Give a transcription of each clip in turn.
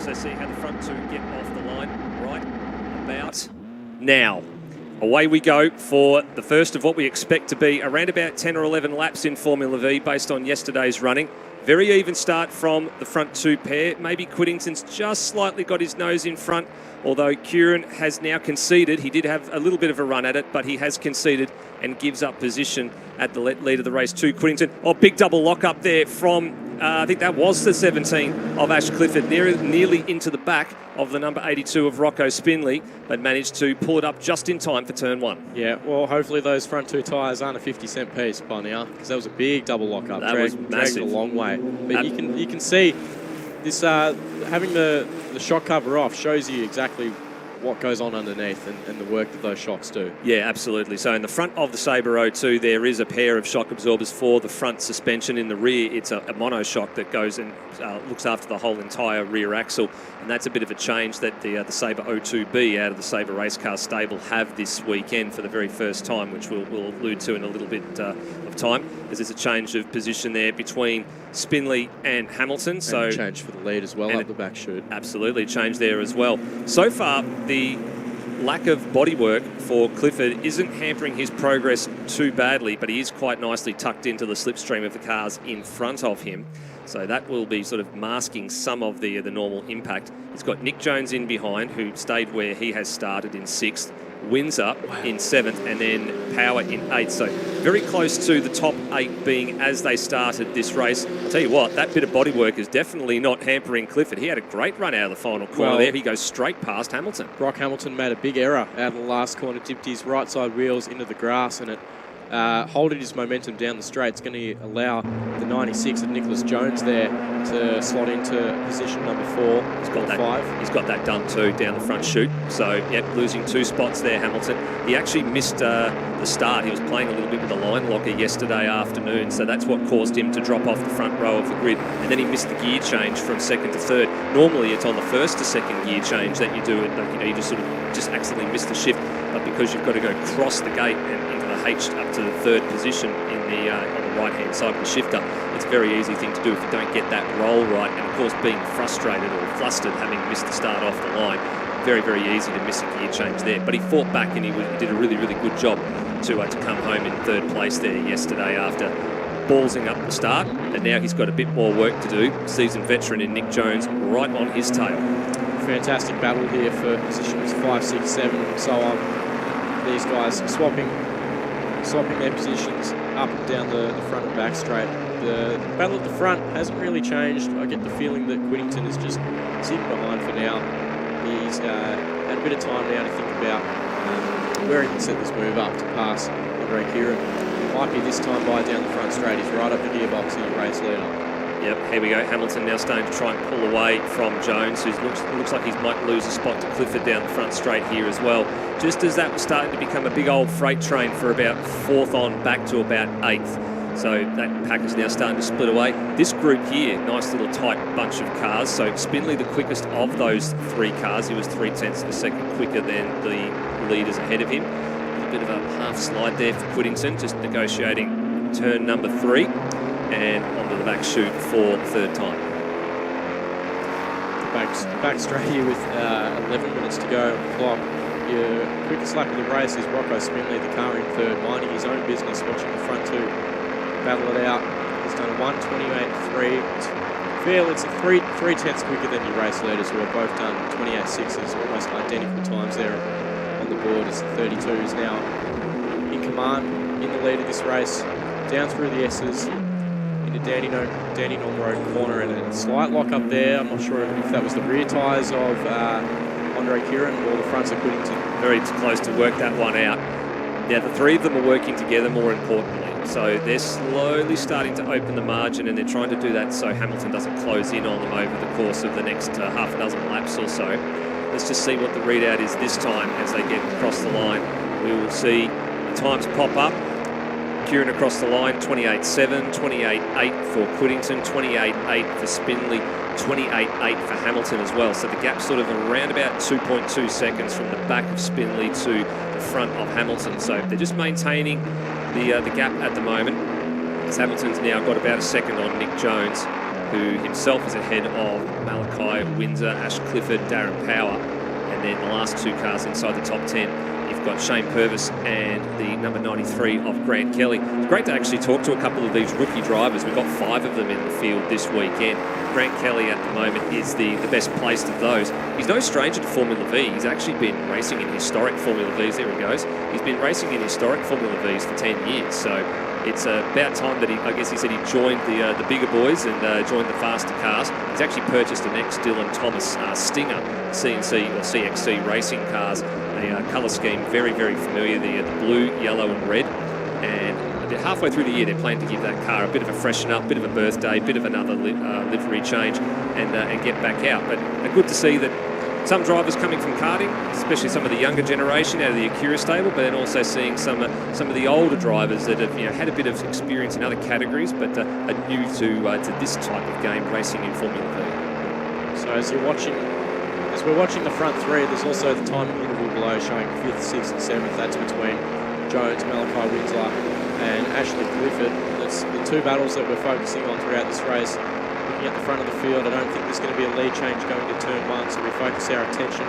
So see how the front two get off the line right about now. Away we go for the first of what we expect to be around about 10 or 11 laps in Formula V based on yesterday's running. Very even start from the front two pair. Maybe Quiddington's just slightly got his nose in front, although Kieran has now conceded. He did have a little bit of a run at it, but he has conceded and gives up position at the lead of the race to Quiddington. Oh, big double lock up there from, I think that was the 17 of Ash Clifford, nearly into the back of the number 82 of Rocco Spinley, but managed to pull it up just in time for turn one. Yeah, well, hopefully those front two tyres aren't a 50-cent piece by now, because that was a big double lock up. That was massive. Dragged a long way. But you can see this having the shock cover off shows you exactly what goes on underneath and the work that those shocks do. Yeah, absolutely. So in the front of the Sabre 02, there is a pair of shock absorbers for the front suspension. In the rear, it's a mono shock that goes and looks after the whole entire rear axle. And that's a bit of a change that the Sabre 02B out of the Sabre race car stable have this weekend for the very first time, which we'll allude to in a little bit of time, as there's a change of position there between Spinley and Hamilton. And so change for the lead as well up the back chute. Absolutely, change there as well. So far, the lack of bodywork for Clifford isn't hampering his progress too badly, but he is quite nicely tucked into the slipstream of the cars in front of him. So that will be sort of masking some of the normal impact. He's got Nick Jones in behind, who stayed where he has started in 6th. Windsor in 7th, and then Power in 8th. So very close to the top 8 being as they started this race. I'll tell you what, that bit of bodywork is definitely not hampering Clifford. He had a great run out of the final corner there. He goes straight past Hamilton. Brock Hamilton made a big error out of the last corner, dipped his right side wheels into the grass, and it holding his momentum down the straight. It's going to allow the 96 of Nicholas Jones there to slot into position number 4. He's got that. He's got that done too down the front chute. So yep, losing 2 spots there, Hamilton. He actually missed the start. He was playing a little bit with a line locker yesterday afternoon, so that's what caused him to drop off the front row of the grid. And then he missed the gear change from 2nd to 3rd. Normally, it's on the 1st to 2nd gear change that you do it. You just sort of accidentally miss the shift, but because you've got to go cross the gate and into the H up to the 3rd position in the on the right-hand side of the shifter, it's a very easy thing to do if you don't get that roll right. And of course, being frustrated or flustered, having missed the start off the line, very, very easy to miss a gear change there. But he fought back and he did a really, really good job to come home in 3rd place there yesterday after ballsing up the start. And now he's got a bit more work to do. Seasoned veteran in Nick Jones right on his tail. Fantastic battle here for positions 5, 6, 7 and so on. These guys swapping their positions up and down the front and back straight. The battle at the front hasn't really changed. I get the feeling that Quiddington is just sitting behind for now. He's had a bit of time now to think about where he can set this move up to pass Andre Kieran. It might be this time by down the front straight. He's right up the gearbox in the race leader. Yep, here we go. Hamilton now starting to try and pull away from Jones, who looks like he might lose a spot to Clifford down the front straight here as well. Just as that was starting to become a big old freight train for about 4th on back to about 8th. So that pack is now starting to split away. This group here, nice little tight bunch of cars. So Spinley, the quickest of those 3 cars. He was 0.3 of a second quicker than the leaders ahead of him. A bit of a half slide there for Quiddington, just negotiating turn number 3. And onto the back chute for the 3rd time. Back straight here with 11 minutes to go on the clock. Your quickest lap of the race is Rocco Spinley, the car in 3rd, minding his own business, watching the front 2 battle it out. He's done a 1:28.3. It's a 3/10 quicker than your race leaders, who have both done 28.6s, almost identical times there on the board, as the 32 is now in command in the lead of this race. Down through the S's, into Danny Norm Road corner, and a slight lock up there. I'm not sure if that was the rear tyres of Andre Kieran or the fronts of Quiddington. Very close to work that one out. Now, the 3 of them are working together, more importantly. So they're slowly starting to open the margin, and they're trying to do that so Hamilton doesn't close in on them over the course of the next half a dozen laps or so. Let's just see what the readout is this time as they get across the line. We will see the times pop up. Kieran across the line, 28.7, 28.8 for Quiddington, 28.8 for Spinley, 28.8 for Hamilton as well. So the gap's sort of around about 2.2 seconds from the back of Spinley to the front of Hamilton. So they're just maintaining the gap at the moment. As Hamilton's now got about a second on Nick Jones. who himself is ahead of Malachi Windsor, Ash Clifford, Darren Power. And then the last two cars inside the top 10, you've got Shane Purvis and the number 93 of Grant Kelly. It's great to actually talk to a couple of these rookie drivers. We've got 5 of them in the field this weekend. Grant Kelly at the moment is the best placed of those. He's no stranger to Formula V. He's actually been racing in historic Formula Vs. There he goes. He's been racing in historic Formula Vs for 10 years. So it's about time that he said he joined the bigger boys and joined the faster cars. He's actually purchased an ex-Dylan Thomas Stinger CNC or CXC racing cars. A colour scheme very, very familiar. The blue, yellow and red. And halfway through the year, they're planning to give that car a bit of a freshen up, bit of a birthday, bit of another livery change, and get back out. But good to see that some drivers coming from karting, especially some of the younger generation out of the Acura stable, but then also seeing some of the older drivers that have had a bit of experience in other categories, but are new to this type of game, racing in Formula V. So as we're watching the front three, there's also the time interval below showing 5th, 6th, and 7th. That's between Jones, Malachi Windsor, and Ashley Clifford. That's the 2 battles that we're focusing on throughout this race. Looking at the front of the field, I don't think there's going to be a lead change going to turn 1, so we focus our attention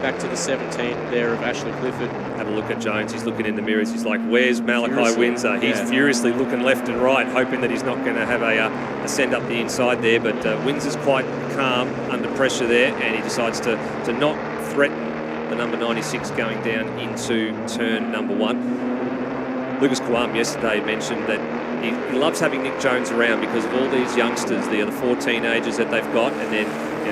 back to the 17 there of Ashley Clifford. Have a look at Jones. He's looking in the mirrors. He's like, where's Malachi Windsor? He's furiously looking left and right, hoping that he's not going to have a send up the inside there. But Windsor's quite calm under pressure there, and he decides to not threaten the number 96 going down into turn number 1. Lucas Kawam yesterday mentioned that he loves having Nick Jones around because of all these youngsters. They're the 4 teenagers that they've got, and then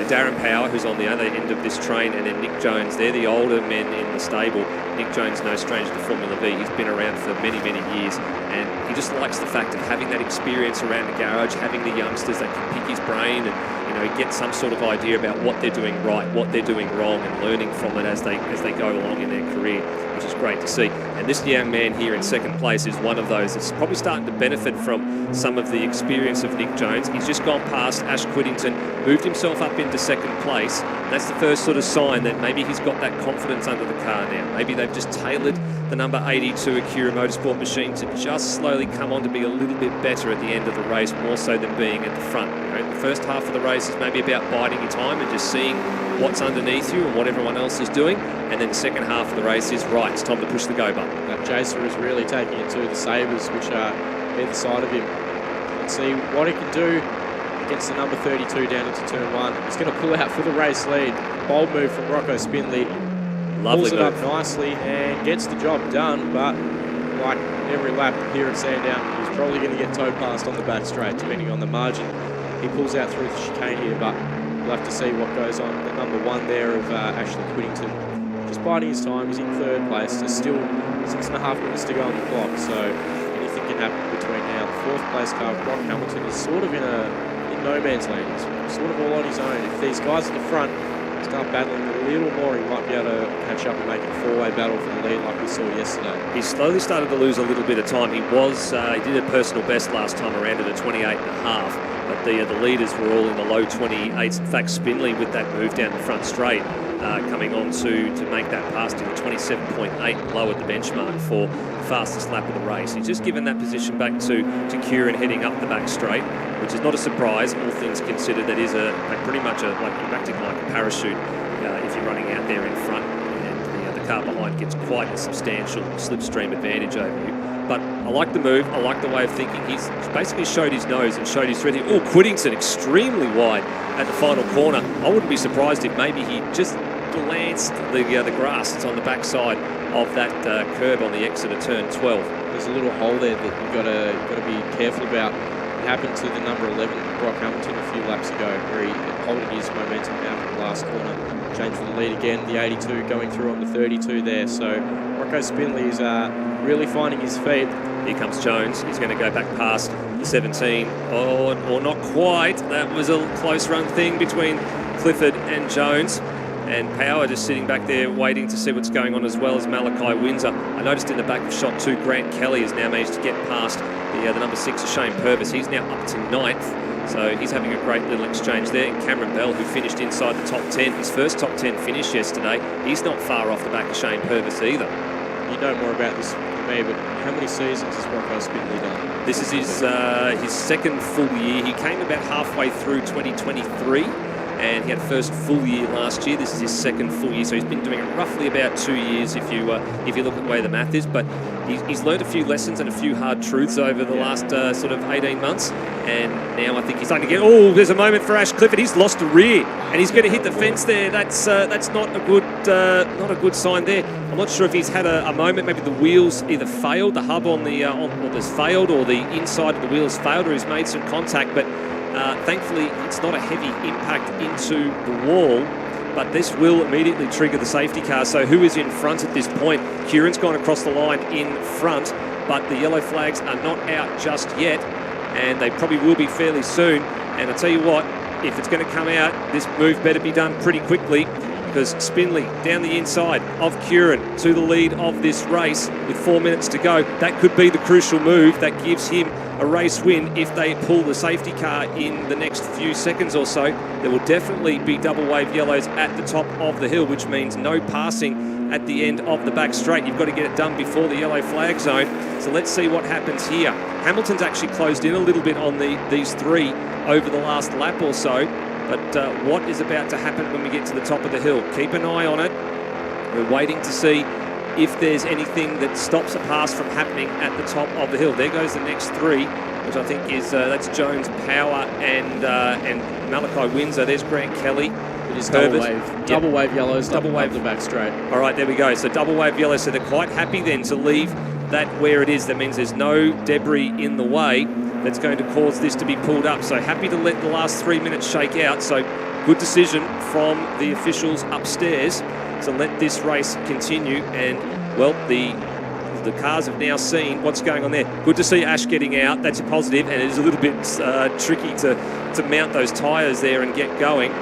Darren Power, who's on the other end of this train, and then Nick Jones. They're the older men in the stable. Nick Jones, no stranger to Formula V. He's been around for many, many years, and he just likes the fact of having that experience around the garage, having the youngsters that can pick his brain and get some sort of idea about what they're doing right, what they're doing wrong, and learning from it as they go along in their career, which is great to see. And this young man here in second place is one of those that's probably starting to benefit from some of the experience of Nick Jones. He's just gone past Ash Whittington, moved himself up into second place. That's the first sort of sign that maybe he's got that confidence under the car now. Maybe they've just tailored the number 82 Acura Motorsport machine to just slowly come on to be a little bit better at the end of the race, more so than being at the front. The first half of the race is maybe about biding your time and just seeing what's underneath you and what everyone else is doing. And then the second half of the race is, right, it's time to push the go button. Jaser is really taking it to the Sabres, which are either side of him. Let's see what he can do against the number 32 down into turn 1. He's going to pull out for the race lead. Bold move from Rocco Spindley. Lovely pulls it move up nicely and gets the job done, but like every lap here at Sandown, he's probably going to get towed past on the back straight, depending on the margin. He pulls out through the chicane here, but we'll have to see what goes on. The number 1 there of Ashley Whittington, just biding his time. He's in 3rd place. There's still 6.5 minutes to go on the clock, so anything can happen between now. The 4th place car, Brock Hamilton, is sort of in no man's land. He's sort of all on his own. If these guys at the front start battling a little more, he might be able to catch up and make it a 4-way battle for the lead like we saw yesterday. He slowly started to lose a little bit of time. He did a personal best last time around at a 28.5, but the leaders were all in the low 28s. In fact, Spindley with that move down the front straight, coming on to make that pass to the 27.8, lowered the benchmark for the fastest lap of the race. He's just given that position back to Kieran heading up the back straight, which is not a surprise, all things considered. That is pretty much acting like a parachute if you're running out there in front, and the car behind gets quite a substantial slipstream advantage over you. But I like the move. I like the way of thinking. He's basically showed his nose and showed his threat here. Oh, Whittington extremely wide at the final corner. I wouldn't be surprised if maybe he just glanced the grass that's on the backside of that curb on the exit of turn 12. There's a little hole there that you've got to be careful about. It happened to the number 11, Brock Hamilton, a few laps ago, where he holding his momentum out in the last corner. Changed for the lead again, the 82 going through on the 32 there. So Rocco Spindley is really finding his feet. Here comes Jones. He's going to go back past the 17. Or not quite. That was a close run thing between Clifford and Jones. And Power just sitting back there waiting to see what's going on, as well as Malachi Windsor. I noticed in the back of shot 2, Grant Kelly has now managed to get past the number 6, Shane Purvis. He's now up to 9th. So he's having a great little exchange there. And Cameron Bell, who finished inside the top 10, his first top 10 finish yesterday, he's not far off the back of Shane Purvis either. You know more about this me, but how many seasons has Rocco Spindley done? This is his second full year. He came about halfway through 2023, and he had first full year last year. This is his second full year, so he's been doing it roughly about 2 years if you look at the way the math is. But he's learned a few lessons and a few hard truths over the last sort of 18 months, and now I think he's starting to get. Oh, there's a moment for Ash Clifford. He's lost a rear, and he's going to hit the fence there. That's not a good sign there. I'm not sure if he's had a moment. Maybe the wheels either failed, the hub on the has failed, or the inside of the wheels failed, or he's made some contact. But thankfully, it's not a heavy impact into the wall. But this will immediately trigger the safety car. So who is in front at this point? Kieran's gone across the line in front, but the yellow flags are not out just yet, and they probably will be fairly soon. And I'll tell you what, if it's going to come out, this move better be done pretty quickly, because Spindley down the inside of Kieran to the lead of this race with 4 minutes to go. That could be the crucial move that gives him a race win if they pull the safety car in the next few seconds or so. There will definitely be double wave yellows at the top of the hill, which means no passing at the end of the back straight. You've got to get it done before the yellow flag zone. So let's see what happens here. Hamilton's actually closed in a little bit on these three over the last lap or so. But what is about to happen when we get to the top of the hill? Keep an eye on it. We're waiting to see if there's anything that stops a pass from happening at the top of the hill. There goes the next three, which I think is that's Jones, Power, and Malachi Windsor. There's Grant Kelly. It is double wave. Double wave yellows. Double wave the back straight. All right, there we go. So double wave yellow. So they're quite happy then to leave that where it is. That means there's no debris in the way that's going to cause this to be pulled up. So happy to let the last 3 minutes shake out. So good decision from the officials upstairs to let this race continue. And, well, the cars have now seen what's going on there. Good to see Ash getting out. That's a positive, and it is a little bit tricky to mount those tyres there and get going.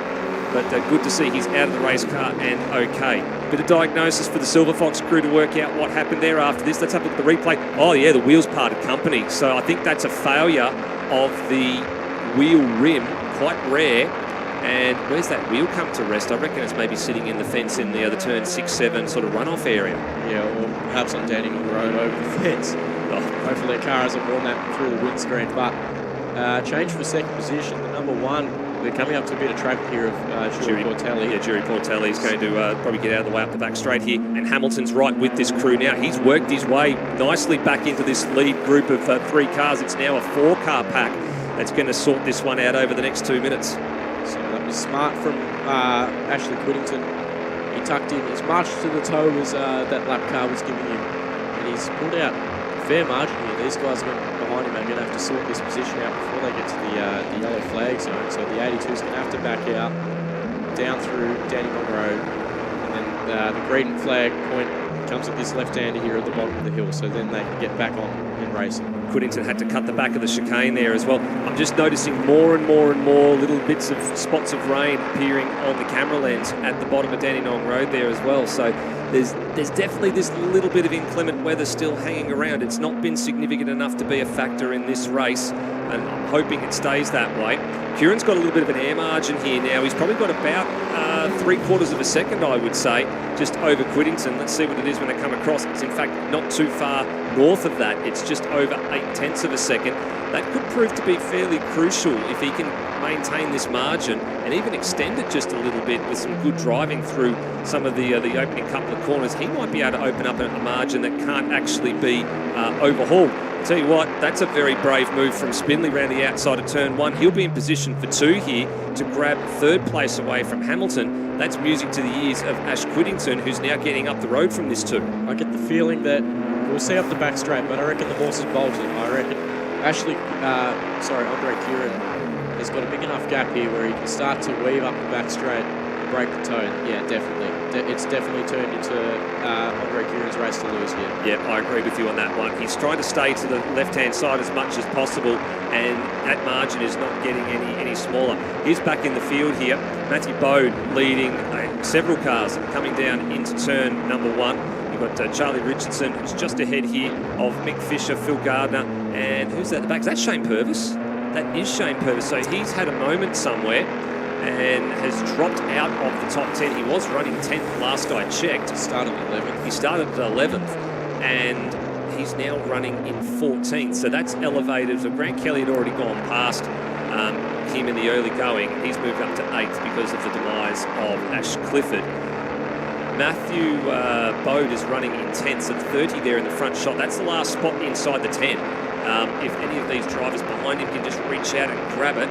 But good to see he's out of the race car and okay. Bit of diagnosis for the Silver Fox crew to work out what happened there after this. Let's have a look at the replay. Oh, yeah, the wheels parted company. So I think that's a failure of the wheel rim, quite rare. And where's that wheel come to rest? I reckon it's maybe sitting in the fence in the other turn 6-7 sort of runoff area. Yeah, or perhaps on Dandenong Road over the fence. Oh, hopefully their car hasn't worn that through the windscreen. But change for second position, the number one. They're coming up to a bit of track here of Jerry Portelli. Yeah, Jerry Portelli is going to probably get out of the way up the back straight here. And Hamilton's right with this crew now. He's worked his way nicely back into this lead group of 3 cars. It's now a 4-car pack that's going to sort this one out over the next 2 minutes. So that was smart from Ashley Whittington. He tucked in as much to the toe as that lap car was giving him. And he's pulled out a fair margin here. These guys behind him are going to have to sort this position out before they get to the yellow flag zone. So the 82 is going to have to back out down through Dandenong Road. And then the green flag point comes at this left-hander here at the bottom of the hill. So then they can get back on in racing. Whittington had to cut the back of the chicane there as well. I'm just noticing more and more and more little bits of spots of rain appearing on the camera lens at the bottom of Dandenong Road there as well. So there's definitely this little bit of inclement weather still hanging around. It's not been significant enough to be a factor in this race, and I'm hoping it stays that way. Kieran's got a little bit of an air margin here now. He's probably got about 3/4 of a second, I would say, just over Whittington. Let's see what it is when they come across. It's in fact not too far north of that. It's just over 8/10 of a second. That could prove to be fairly crucial if he can maintain this margin and even extend it just a little bit with some good driving through some of the opening couple of corners. He might be able to open up a margin that can't actually be overhauled. I'll tell you what, that's a very brave move from Spindley around the outside of turn 1. He'll be in position for 2 here to grab 3rd place away from Hamilton. That's music to the ears of Ash Whittington, who's now getting up the road from this 2. I get the feeling that we'll see up the back straight, but I reckon the horse is bolted. I reckon Andre Kieran has got a big enough gap here where he can start to weave up the back straight and break the toe. Yeah, definitely. It's definitely turned into Andre Kieran's race to lose here. Yeah, I agree with you on that one. He's trying to stay to the left-hand side as much as possible, and that margin is not getting any smaller. He's back in the field here. Matthew Bode leading several cars coming down into turn number 1. You've got Charlie Richardson, who's just ahead here of Mick Fisher, Phil Gardner, and who's that at the back? Is that Shane Purvis? That is Shane Purvis. So he's had a moment somewhere and has dropped out of the top 10. He was running 10th last I checked. He started at 11th. He started at 11th, and he's now running in 14th. So that's elevated. So Grant Kelly had already gone past him in the early going. He's moved up to 8th because of the demise of Ash Clifford. Matthew Bode is running in 10th, so 30 there in the front shot. That's the last spot inside the 10. If any of these drivers behind him can just reach out and grab it.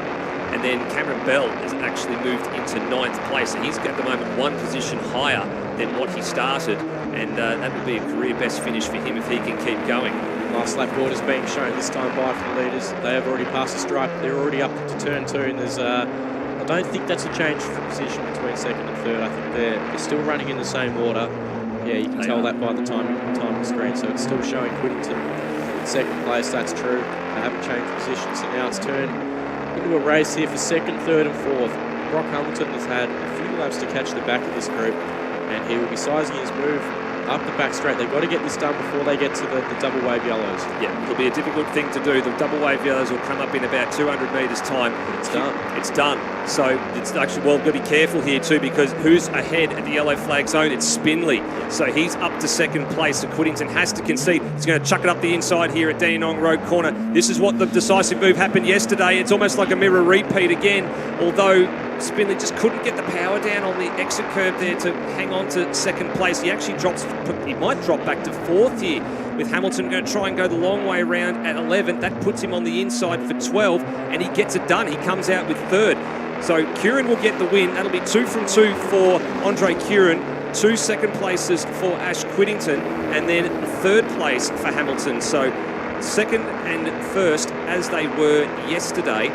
And then Cameron Bell has actually moved into 9th place. And he's at the moment 1 position higher than what he started. And that would be a career best finish for him if he can keep going. Last lap orders being shown this time by from the leaders. They have already passed the stripe. They're already up to turn 2. And there's, I don't think that's a change for position between 2nd and 3rd. I think they're still running in the same order. Yeah, you can tell that by the time on the screen. So it's still showing Whittington in 2nd place. That's true. They haven't changed positions. So now it's turned into a race here for 2nd, 3rd and 4th. Brock Hamilton has had a few laps to catch the back of this group, and he will be sizing his move up the back straight. They've got to get this done before they get to the double wave yellows. Yeah, it'll be a difficult thing to do. The double wave yellows will come up in about 200 metres time. It's done. It's done. So it's actually, well, we've got to be careful here too, because who's ahead at the yellow flag zone? It's Spindley. So he's up to 2nd place. So Whittington has to concede. He's going to chuck it up the inside here at Dandenong Road corner. This is what the decisive move happened yesterday. It's almost like a mirror repeat again, although Spindley just couldn't get the power down on the exit curve there to hang on to 2nd place. He actually drops, he might drop back to 4th here, with Hamilton going to try and go the long way around at 11th. That puts him on the inside for 12, and he gets it done. He comes out with 3rd. So Curran will get the win. That'll be 2 from 2 for Andre Curran, 2 2nd places for Ash Whittington, and then 3rd place for Hamilton. So 2nd and 1st as they were yesterday.